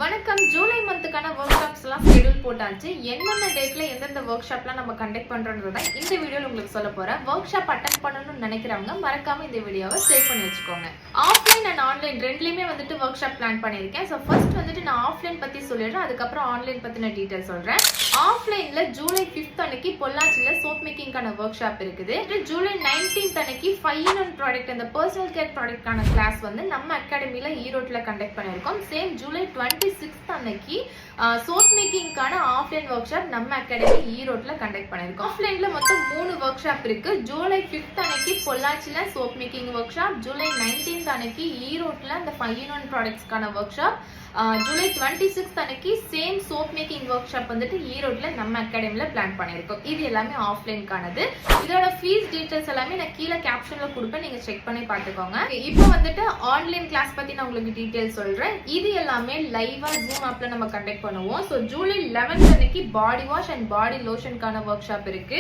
வணக்கம். July மந்த்துக்கான work ஷாப்ஸ்லாம் schedule போட்டாச்சு. என்னென்ன டேட்ல எந்தெந்த ஒர்க் ஷாப்லாம் நம்ம கண்டக்ட் பண்றோம்ன்றத இந்த வீடியோல உங்களுக்கு சொல்ல போறேன். ஒர்க் ஷாப் அட்டெண்ட் பண்ணணும்னு நினைக்கிறவங்க மறக்காம இந்த வீடியோவை சேவ் பண்ணி வச்சுக்கோங்க. ஆஃப்லைன் அண்ட் ஆன்லைன் ரெண்டுலயுமே வந்துட்டு ஒர்க் ஷாப் பிளான் பண்ணியிருக்கேன். ஸோ ஃபர்ஸ்ட் வந்துட்டு நான் ஆஃப்லைன் பத்தி சொல்லிடுறேன், அதுக்கப்புறம் ஆன்லைன் பத்தின டீடைல் சொல்றேன். ஆஃப்லைன்ல ஜூலை 5th அன்னைக்கு பொள்ளாச்சியில சோப் மேக்கிங்கான ஒர்க் ஷாப் இருக்குது. ஜூலை 19th அன்னைக்கு 5-in-1 ப்ராடக்ட் அந்த பர்சனல் கேர் ப்ராடக்ட்கான கிளாஸ் வந்து நம்ம அகாடமில ஈரோட்ல கண்டக்ட் பண்ணியிருக்கோம். சேம் ஜூலை 26th அன்னைக்கு சோப் மேக்கிங்கான ஆஃப்லைன் ஒர்க் ஷாப் நம்ம அகாடமி ஈரோட்ல கண்டக்ட் பண்ணியிருக்கோம். ஆஃப்லைன்ல மொத்தம் 3 ஒர்க் ஷாப் இருக்கு. ஜூலை 5th அன்னைக்கு பொள்ளாச்சியில soap making workshop, July 19th அன்னைக்கு ஈரோட்ல அந்த 5-in-1 ப்ராடக்ட்ஸ்க்கான work shop, July 26th அன்னைக்கு same soap making work shop வந்துட்டு ஈரோட்ல நம்ம அகாடமில பிளான் பண்ணியிருக்கோம். இது எல்லாமே ஆஃப்லைன்கானது. இதோட ஃபீஸ் டீடைல்ஸ் எல்லாமே நான் கீழே கேப்ஷன்ல கொடுப்பேன், நீங்க செக் பண்ணி பார்த்துக்கோங்க. இப்போ வந்துட்டு ஆன்லைன் கிளாஸ் பத்தி நான் உங்களுக்கு டீடைல்ஸ் சொல்றேன். இது எல்லாமே லைவா ஜூம் ஆப்ல நம்ம கண்டக்ட் பண்ணுவோம். ஸோ ஜூலை 11th அன்னைக்கு பாடி வாஷ் அண்ட் பாடி லோஷனுக்கான ஒர்க் ஷாப் இருக்கு.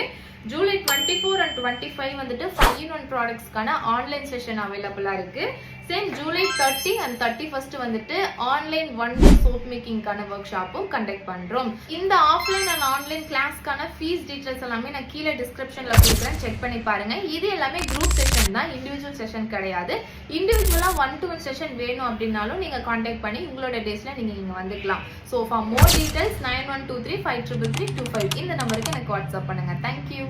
ஜூலை 24 and 25 வந்துட்டு 5-in-1 ப்ராடக்ட்ஸ்க்கான ஆன்லைன் செஷன் அவைலபிளா இருக்கு. சேம் ஜூலை 30 and 31st வந்துட்டு ஆன்லைன் 1-day சோப் மேக்கிங்கான ஒர்க் ஷாப்பும் கண்டக்ட் பண்றோம். இந்த ஆஃப்லைன் அண்ட் ஆன்லைன் கிளாஸ்க்கான ஃபீஸ் டீடைல்ஸ் எல்லாமே நான் கீழே டிஸ்கிரிப்ஷன்ல கொடுக்குறேன், செக் பண்ணி பாருங்க. இது எல்லாமே குரூப் செஷன் தான், இண்டிவிஜுவல் செஷன் கிடையாது. இண்டிவிஜுவலா 1-to-1 செஷன் வேணும் அப்படின்னாலும் நீங்க கான்டாக்ட் பண்ணி உங்களோட டேஸ்ல நீங்க இங்க வந்துக்கலாம். ஸோ ஃபார் மோர் டீடைல்ஸ் 9123533225 இந்த நம்பருக்கு எனக்கு வாட்ஸ்அப் பண்ணுங்க. தேங்க்யூ.